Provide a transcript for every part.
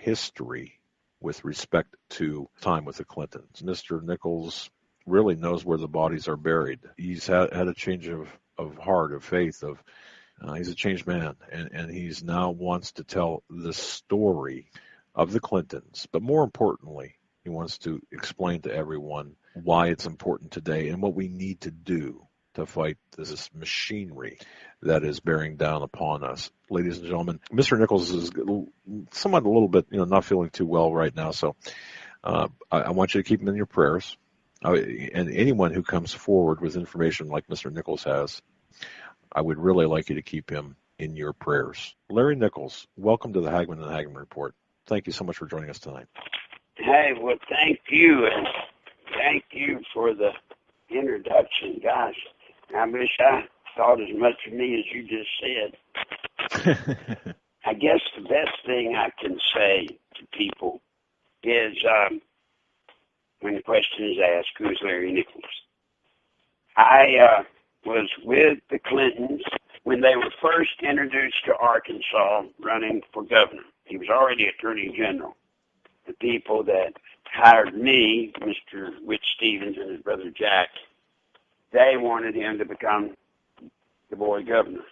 history with respect to time with the Clintons. Mr. Nichols really knows where the bodies are buried. He's had a change of heart, of faith, he's a changed man, and he's now wants to tell the story of the Clintons. But more importantly, he wants to explain to everyone why it's important today and what we need to do to fight this machinery that is bearing down upon us. Ladies and gentlemen, Mr. Nichols is somewhat a little bit, not feeling too well right now, so I want you to keep him in your prayers. And anyone who comes forward with information like Mr. Nichols has, I would really like you to keep him in your prayers. Larry Nichols, welcome to the Hagman and Hagman Report. Thank you so much for joining us tonight. Hey, well, thank you, and thank you for the introduction. Gosh, I wish I thought as much of me as you just said. I guess the best thing I can say to people is when the question is asked, who is Larry Nichols? I was with the Clintons when they were first introduced to Arkansas running for governor. He was already Attorney General. The people that hired me, Mr. Whit Stevens and his brother Jack, they wanted him to become the boy governor.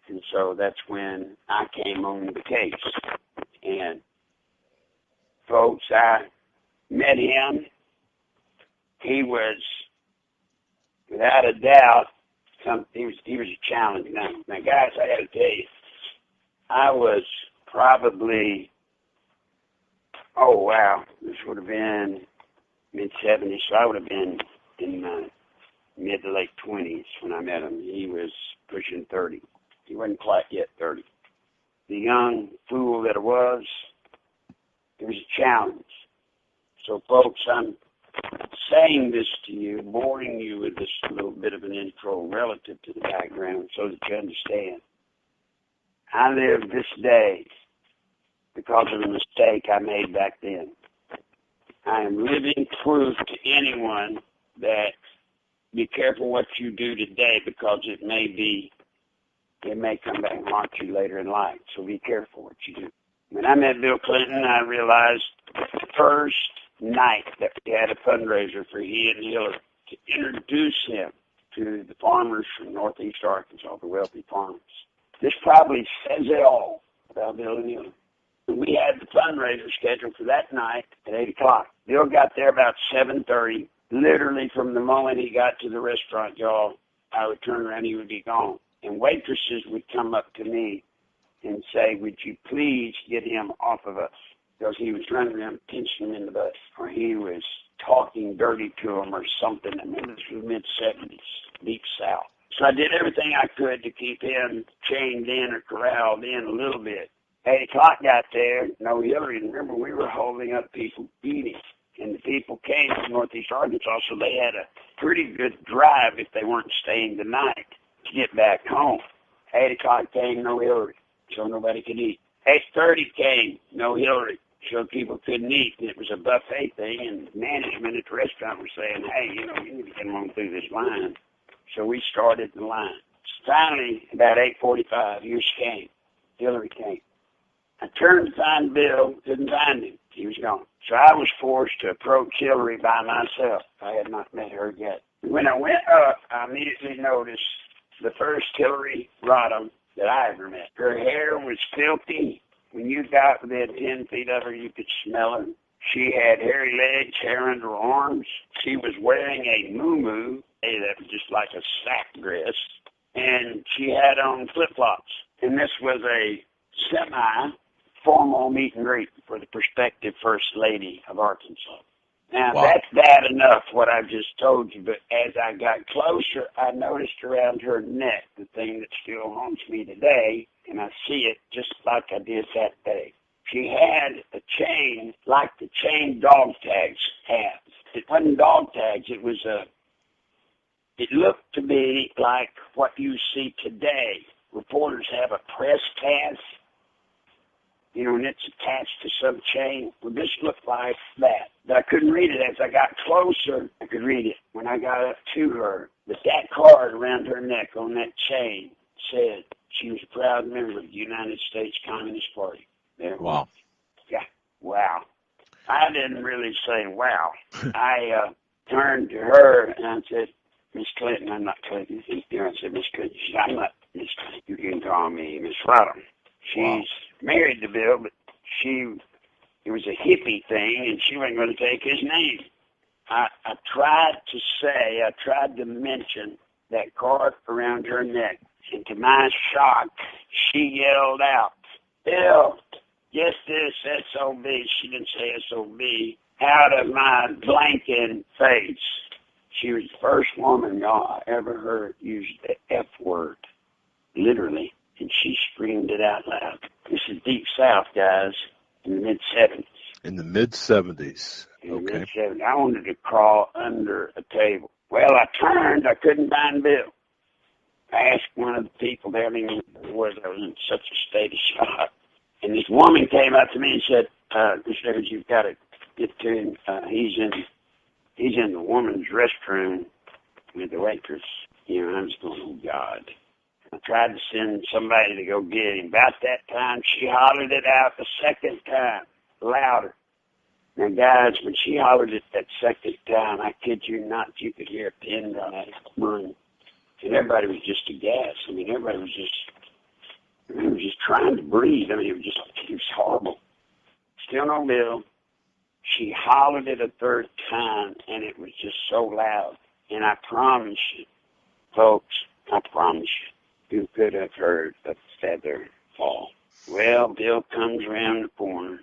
And so that's when I came on the case. And folks, I met him. He was, without a doubt, he was a challenge. Now, guys, I got to tell you, I was probably, this would have been mid-70s, so I would have been in my mid to late 20s when I met him. He was pushing 30. He wasn't quite yet 30. The young fool that I was, it was a challenge. So, folks, I'm saying this to you, boring you with this little bit of an intro relative to the background so that you understand. I live this day because of a mistake I made back then. I am living proof to anyone that be careful what you do today because it may come back and haunt you later in life. So be careful what you do. When I met Bill Clinton, I realized the first night that we had a fundraiser for he and Hillary to introduce him to the farmers from northeast Arkansas, the wealthy farmers. This probably says it all about Bill and Hillary. We had the fundraiser scheduled for that night at 8 o'clock. Bill got there about 7:30. Literally from the moment he got to the restaurant, y'all, I would turn around, he would be gone. And waitresses would come up to me and say, would you please get him off of us? Because he was running around pinching them in the butt, or he was talking dirty to them or something. I mean, this was mid-70s, deep south. So I did everything I could to keep him chained in or corralled in a little bit. 8 o'clock got there, no Hillary. Remember, we were holding up people eating. And the people came from northeast Arkansas, so they had a pretty good drive if they weren't staying the night to get back home. 8 o'clock came, no Hillary, so nobody could eat. 8:30 came, no Hillary, so people couldn't eat. And it was a buffet thing, and management at the restaurant was saying, hey, you need to get on through this line. So we started the line. Finally, about 8:45, here she came. Hillary came. I turned to find Bill, couldn't find him. He was gone. So I was forced to approach Hillary by myself. I had not met her yet. When I went up, I immediately noticed the first Hillary Rodham that I ever met. Her hair was filthy. When you got within 10 feet of her, you could smell her. She had hairy legs, hair under her arms. She was wearing a muumuu, that was just like a sack dress, and she had on flip-flops. And this was a semi-formal meet and greet for the prospective First Lady of Arkansas. Now, wow. That's bad enough, what I just told you, but as I got closer, I noticed around her neck the thing that still haunts me today, and I see it just like I did that day. She had a chain like the chain dog tags have. It wasn't dog tags, it looked to me like what you see today. Reporters have a press pass, and it's attached to some chain. Well, this looked like that. But I couldn't read it. As I got closer, I could read it. When I got up to her, that card around her neck on that chain said she was a proud member of the United States Communist Party. There. Wow. Yeah. didn't really say, wow. I turned to her and I said, Miss Clinton, I'm not Clinton. I said, Miss Clinton. She said, I'm not Miss Clinton. You can call me Miss Rodham. She's married to Bill, but it was a hippie thing, and she wasn't going to take his name. I tried to mention that cord around her neck, and to my shock, she yelled out, Bill, get this SOB, she didn't say SOB, out of my blanking face. She was the first woman y'all ever heard use the F word, literally, and she screamed it out loud. This is Deep South, guys, in the mid-'70s. In the mid-'70s. In the mid-'70s. I wanted to crawl under a table. Well, I turned. I couldn't find Bill. I asked one of the people there, I didn't know who it was. I was in such a state of shock. And this woman came up to me and said, Mr. Evans, you've got to get to him. He's in the woman's restroom with the waitress. You know, I was going, oh, God. I tried to send somebody to go get him. About that time, she hollered it out the second time, louder. Now, guys, when she hollered it that second time, I kid you not, you could hear a pin drop burn. And everybody was just aghast. I mean, everybody was just trying to breathe. I mean, it was horrible. Still no Bill. She hollered it a third time, and it was just so loud. And I promise you, folks, I promise you could have heard a feather fall. Well, Bill comes around the corner.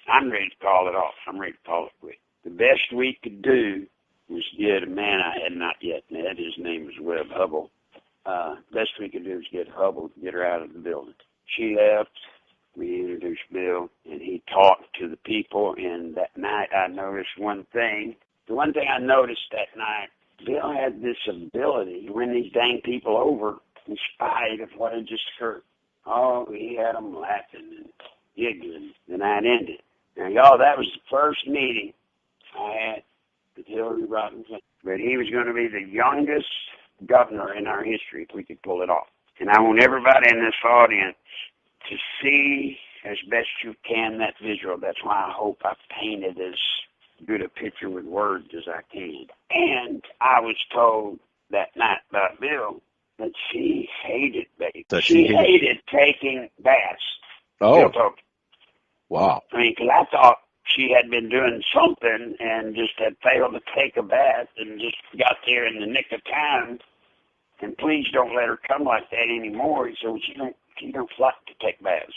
I'm ready to call it off. I'm ready to call it quit. The best we could do was get a man I had not yet met. His name was Webb Hubble. Best we could do was get Hubble to get her out of the building. She left. We introduced Bill, and he talked to the people. And that night I noticed one thing. The one thing I noticed that night, Bill had this ability to win these dang people over in spite of what had just occurred. Oh, he had them laughing and giggling. The night ended. Now, y'all, that was the first meeting I had with Hillary Rodham Clinton. But he was going to be the youngest governor in our history if we could pull it off. And I want everybody in this audience to see as best you can that visual. That's why I hope I painted as good a picture with words as I can. And I was told that night by Bill that she hated bathing. She hated taking baths. Oh. Bill told me. Wow. I mean, because I thought she had been doing something and just had failed to take a bath and just got there in the nick of time. And please don't let her come like that anymore. So she don't like to take baths.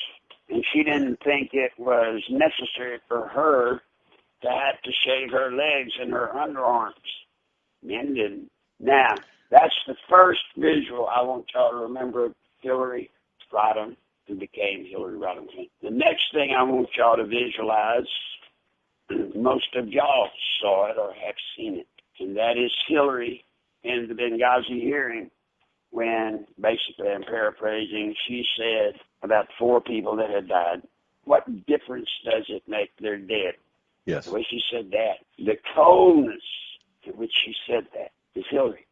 And she didn't think it was necessary for her to have to shave her legs and her underarms. Men didn't. Now, that's the first visual I want y'all to remember of Hillary Rodham, who became Hillary Rodham Clinton. The next thing I want y'all to visualize, most of y'all saw it or have seen it, and that is Hillary in the Benghazi hearing when, basically, I'm paraphrasing, she said about 4 people that had died, what difference does it make they're dead? Yes. The way she said that, the coldness in which she said that is Hillary.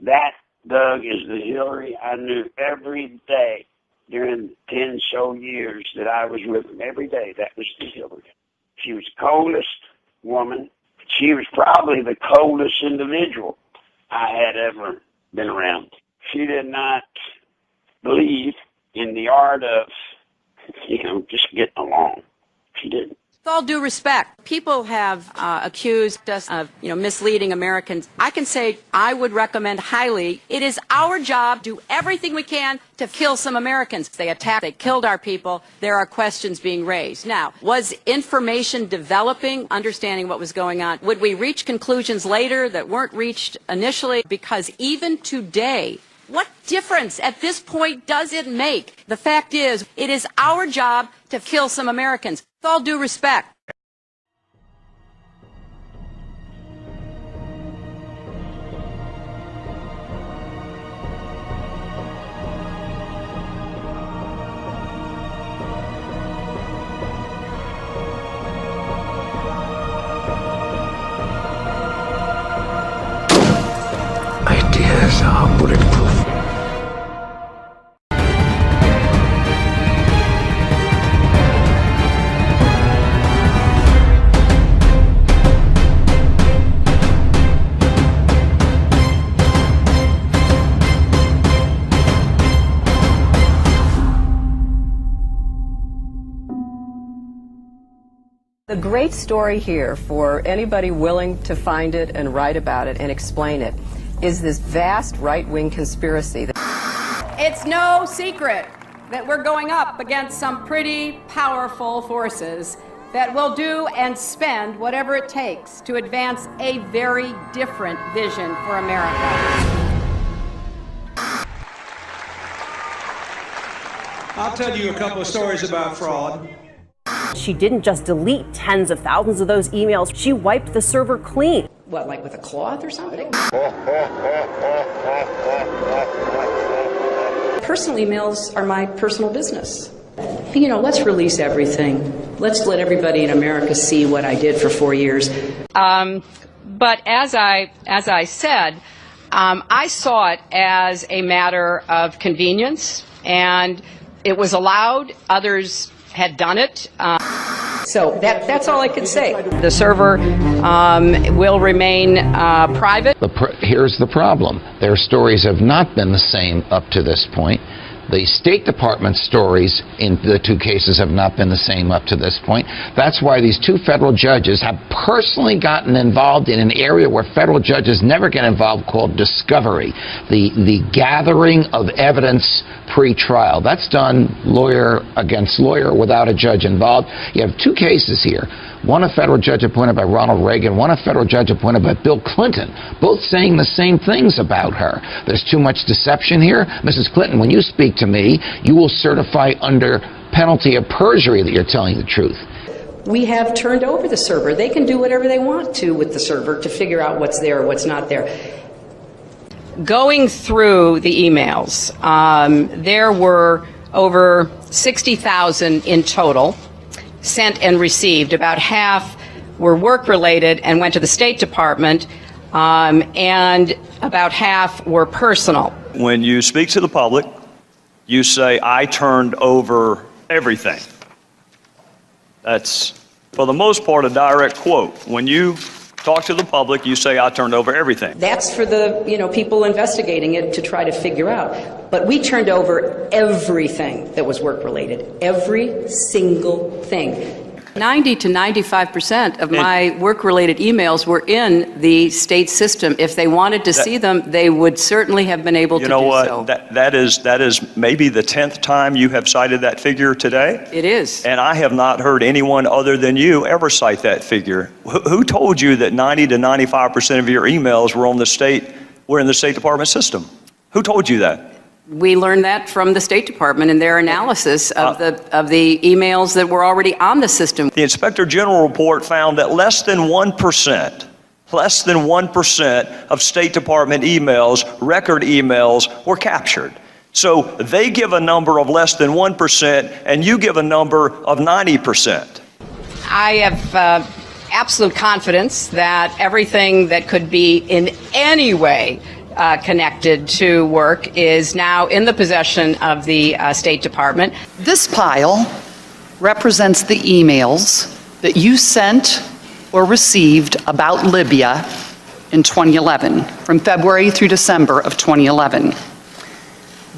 That, Doug, is the Hillary I knew every day during 10 so years that I was with him. Every day, that was the Hillary. She was the coldest woman. She was probably the coldest individual I had ever been around. She did not believe in the art of, just getting along. She didn't. With all due respect, people have accused us of, misleading Americans. I can say I would recommend highly, it is our job to do everything we can to kill some Americans. They attacked, they killed our people. There are questions being raised. Now, was information developing, understanding what was going on? Would we reach conclusions later that weren't reached initially? Because even today, what difference at this point does it make? The fact is, it is our job to kill some Americans. With all due respect. Ideas are bulletproof. The great story here, for anybody willing to find it and write about it and explain it, is this vast right-wing conspiracy. It's no secret that we're going up against some pretty powerful forces that will do and spend whatever it takes to advance a very different vision for America. I'll tell you a couple of stories about fraud. She didn't just delete tens of thousands of those emails, she wiped the server clean. What, like with a cloth or something? Personal emails are my personal business. You know, let's release everything. Let's let everybody in America see what I did for 4 years. But as I said, I saw it as a matter of convenience, and it was allowed. Others had done it. So that's all I can say. The server will remain private. Here's the problem. Their stories have not been the same up to this point. The State Department stories in the two cases have not been the same up to this point. That's why these two federal judges have personally gotten involved in an area where federal judges never get involved, called discovery, the gathering of evidence pre-trial. That's done lawyer against lawyer without a judge involved. You have two cases here. One a federal judge appointed by Ronald Reagan, one a federal judge appointed by Bill Clinton, both saying the same things about her. There's too much deception here. Mrs. Clinton, when you speak to me, you will certify under penalty of perjury that you're telling the truth. We have turned over the server. They can do whatever they want to with the server to figure out what's there or what's not there. Going through the emails, there were over 60,000 in total sent and received. About half were work-related and went to the State Department, and about half were personal. When you speak to the public, you say, I turned over everything. That's, for the most part, a direct quote. When you talk to the public, you say, I turned over everything. That's for the people investigating it to try to figure out. But we turned over everything that was work-related. Every single thing. 90 to 95% of my work-related emails were in the state system. If they wanted to see them, they would certainly have been able to do so. You know what? That is maybe the 10th time you have cited that figure today. It is. And I have not heard anyone other than you ever cite that figure. Who told you that 90 to 95% of your emails were in the State Department system? Who told you that? We learned that from the State Department in their analysis of the emails that were already on the system. The Inspector General report found that less than 1% of State Department emails, record emails, were captured. So they give a number of less than 1%, and you give a number of 90%. I have absolute confidence that everything that could be in any way connected to work is now in the possession of the State Department. This pile represents the emails that you sent or received about Libya in 2011, from February through December of 2011.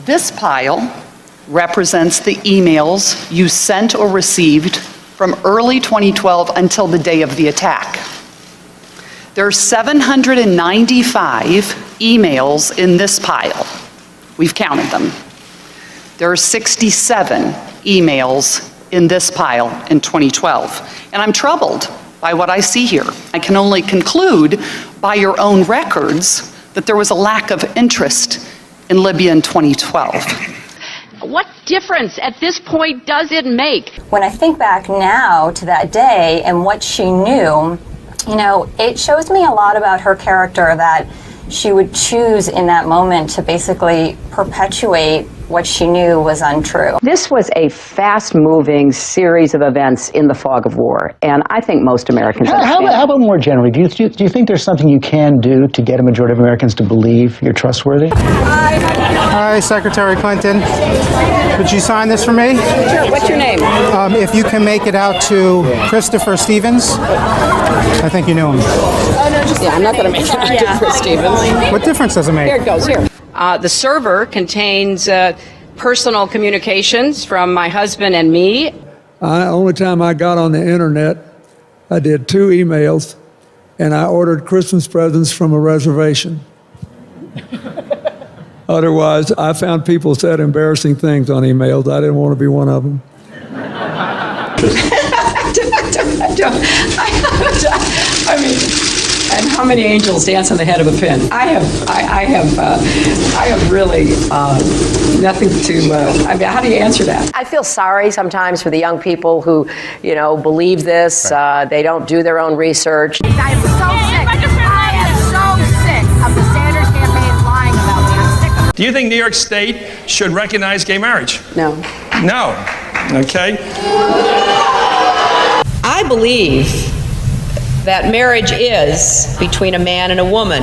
This pile represents the emails you sent or received from early 2012 until the day of the attack. There are 795 emails in this pile. We've counted them. There are 67 emails in this pile in 2012. And I'm troubled by what I see here. I can only conclude by your own records that there was a lack of interest in Libya in 2012. What difference at this point does it make? When I think back now to that day and what she knew, it shows me a lot about her character, that she would choose in that moment to basically perpetuate what she knew was untrue. This was a fast-moving series of events in the fog of war, and I think most Americans understand. How about more generally? Do you think there's something you can do to get a majority of Americans to believe you're trustworthy? Hi, Secretary Clinton. Would you sign this for me? Sure. What's your name? If you can make it out to Christopher Stevens. I think you knew him. Yeah, I'm not going to make it out to Chris Stevens. What difference does it make? Here it goes, here. The server contains personal communications from my husband and me. Only time I got on the internet I did 2 emails, and I ordered Christmas presents from a reservation. Otherwise, I found people said embarrassing things on emails. I didn't want to be one of them. I mean, and how many angels dance on the head of a pin? I have really nothing to. I mean, how do you answer that? I feel sorry sometimes for the young people who, believe this. They don't do their own research. I am so sick. I am so sick of the Sanders campaign lying about me. I'm sick of it. Do you think New York State should recognize gay marriage? No. No. Okay. I believe that marriage is between a man and a woman.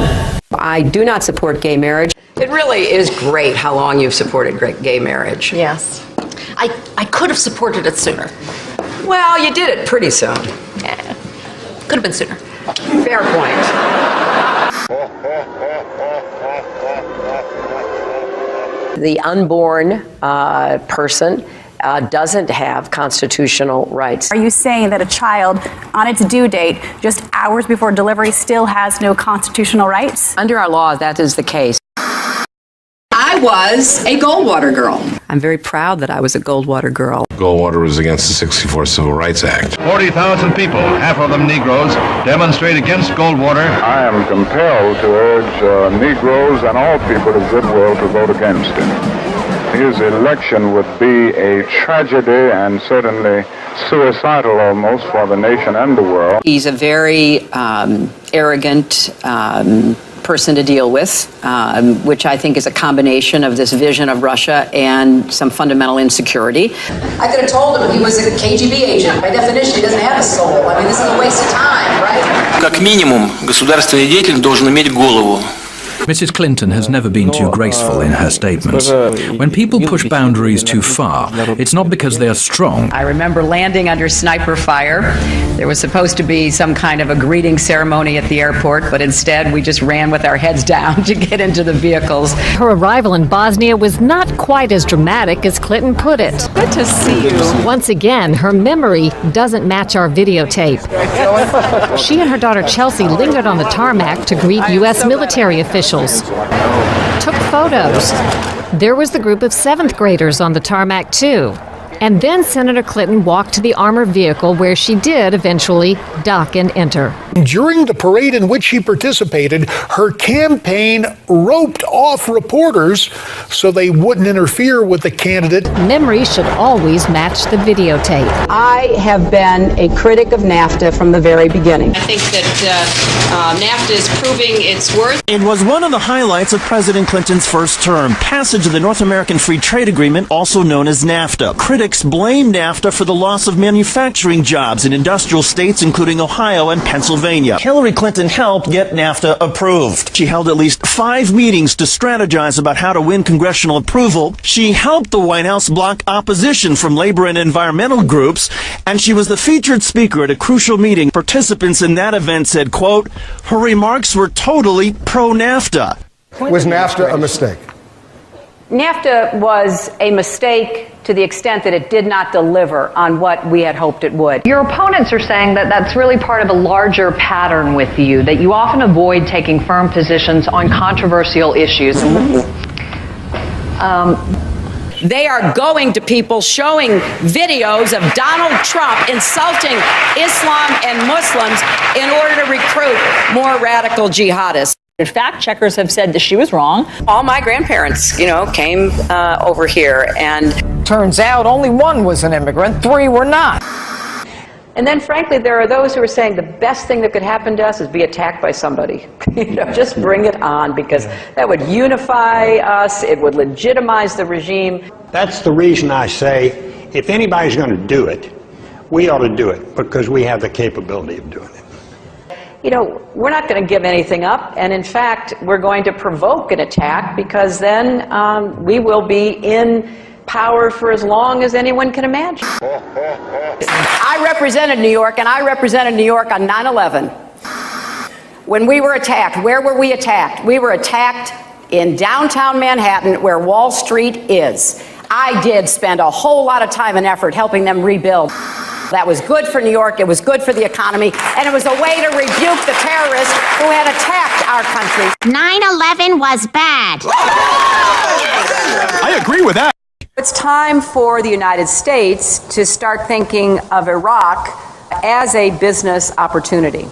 I do not support gay marriage. It really is great how long you've supported gay marriage. Yes. I could have supported it sooner. Well, you did it pretty soon. Yeah. Could have been sooner. Fair point. The unborn person doesn't have constitutional rights. Are you saying that a child on its due date, just hours before delivery, still has no constitutional rights? Under our law, that is the case. I was a Goldwater girl. I'm very proud that I was a Goldwater girl. Goldwater was against the '64 Civil Rights Act. 40,000 people, half of them Negroes, demonstrate against Goldwater. I am compelled to urge Negroes and all people of goodwill to vote against him. His election would be a tragedy and certainly suicidal almost for the nation and the world. He's a very arrogant person to deal with, which I think is a combination of this vision of Russia and some fundamental insecurity. I could have told him he was a KGB agent. By definition, he doesn't have a soul. I mean, this is a waste of time, right? Как минимум, государственный деятель должен иметь голову. Mrs. Clinton has never been too graceful in her statements. When people push boundaries too far, it's not because they are strong. I remember landing under sniper fire. There was supposed to be some kind of a greeting ceremony at the airport, but instead we just ran with our heads down to get into the vehicles. Her arrival in Bosnia was not quite as dramatic as Clinton put it. Good to see you. Once again, her memory doesn't match our videotape. She and her daughter Chelsea lingered on the tarmac to greet U.S. military officials. Took photos. There was the group of 7th graders on the tarmac too. And then Senator Clinton walked to the armored vehicle where she did eventually dock and enter. During the parade in which she participated, her campaign roped off reporters so they wouldn't interfere with the candidate. Memory should always match the videotape. I have been a critic of NAFTA from the very beginning. I think that NAFTA is proving its worth. It was one of the highlights of President Clinton's first term, passage of the North American Free Trade Agreement, also known as NAFTA. Critics blame NAFTA for the loss of manufacturing jobs in industrial states, including Ohio and Pennsylvania. Hillary Clinton helped get NAFTA approved. She held at least 5 meetings to strategize about how to win congressional approval. She helped the White House block opposition from labor and environmental groups, and she was the featured speaker at a crucial meeting. Participants in that event said, quote, her remarks were totally pro-NAFTA. Was NAFTA a mistake? NAFTA was a mistake to the extent that it did not deliver on what we had hoped it would. Your opponents are saying that that's really part of a larger pattern with you, that you often avoid taking firm positions on controversial issues. They are going to people showing videos of Donald Trump insulting Islam and Muslims in order to recruit more radical jihadists. Fact checkers have said that she was wrong. All my grandparents, came over here, and turns out only one was an immigrant, 3 were not. And then, frankly, there are those who are saying the best thing that could happen to us is be attacked by somebody. Just bring it on, because that would unify us, it would legitimize the regime. That's the reason I say, if anybody's going to do it, we ought to do it, because we have the capability of doing it. We're not going to give anything up, and in fact, we're going to provoke an attack, because then we will be in power for as long as anyone can imagine. I represented New York, and I represented New York on 9/11. When we were attacked, where were we attacked? We were attacked in downtown Manhattan, where Wall Street is. I did spend a whole lot of time and effort helping them rebuild. That was good for New York, it was good for the economy, and it was a way to rebuke the terrorists who had attacked our country. 9/11 was bad. I agree with that. It's time for the United States to start thinking of Iraq as a business opportunity.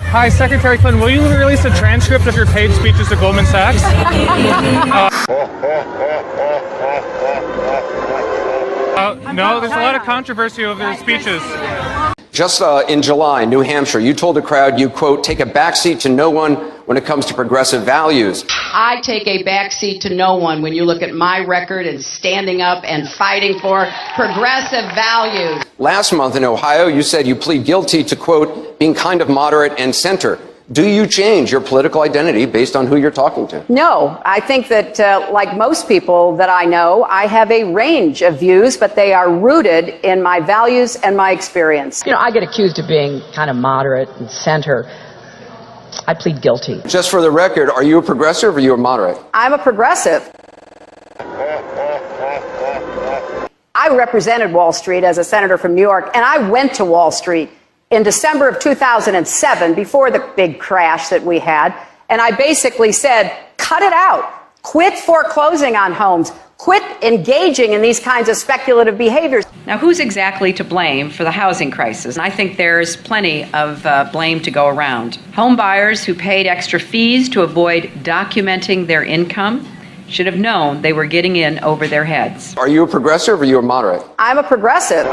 Hi, Secretary Clinton, will you release a transcript of your paid speeches to Goldman Sachs? No, there's a lot of controversy over their speeches. Just in July, New Hampshire, you told the crowd you, quote, take a backseat to no one when it comes to progressive values. I take a backseat to no one when you look at my record and standing up and fighting for progressive values. Last month in Ohio, you said you plead guilty to, quote, being kind of moderate and center. Do you change your political identity based on who you're talking to? No, I think that, like most people that I know, I have a range of views, but they are rooted in my values and my experience. You know, I get accused of being kind of moderate and center. I plead guilty. Just for the record, are you a progressive or are you a moderate? I'm a progressive. I represented Wall Street as a senator from New York, and I went to Wall Street in December of 2007, before the big crash that we had, and I basically said, cut it out. Quit foreclosing on homes. Quit engaging in these kinds of speculative behaviors. Now, who's exactly to blame for the housing crisis? I think there's plenty of blame to go around. Home buyers who paid extra fees to avoid documenting their income should have known they were getting in over their heads. Are you a progressive or are you a moderate? I'm a progressive.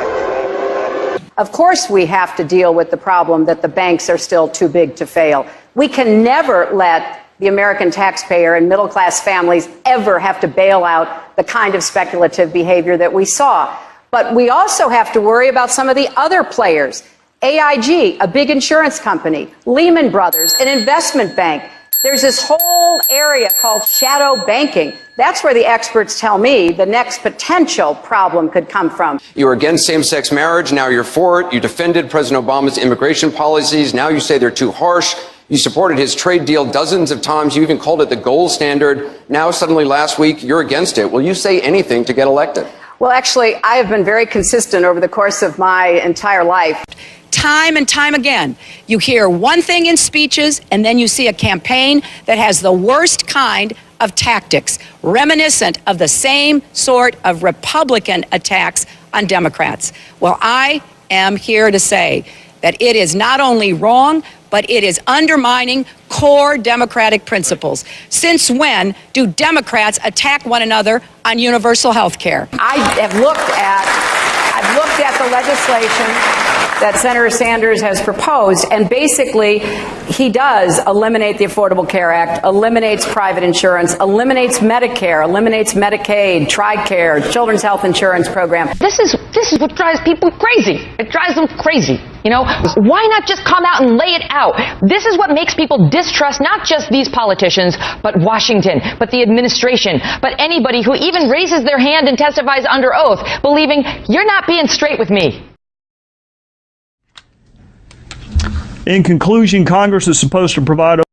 Of course, we have to deal with the problem that the banks are still too big to fail. We can never let the American taxpayer and middle-class families ever have to bail out the kind of speculative behavior that we saw. But we also have to worry about some of the other players. AIG, a big insurance company, Lehman Brothers, an investment bank. There's this whole area called shadow banking. That's where the experts tell me the next potential problem could come from. You were against same-sex marriage, now you're for it. You defended President Obama's immigration policies, now you say they're too harsh. You supported his trade deal dozens of times. You even called it the gold standard. Now, suddenly last week, you're against it. Will you say anything to get elected? Well, actually, I have been very consistent over the course of my entire life. Time and time again, you hear one thing in speeches, and then you see a campaign that has the worst kind of tactics, reminiscent of the same sort of Republican attacks on Democrats. Well, I am here to say that it is not only wrong, but it is undermining core democratic principles. Since when do Democrats attack one another on universal health care? I've looked at the legislation that Senator Sanders has proposed, and basically he does eliminate the Affordable Care Act, eliminates private insurance, eliminates Medicare, eliminates Medicaid, TRICARE, Children's Health Insurance Program. This is what drives people crazy. It drives them crazy. You know, why not just come out and lay it out? This is what makes people distrust not just these politicians, but Washington, but the administration, but anybody who even raises their hand and testifies under oath, believing you're not being straight with me. In conclusion, Congress is supposed to provide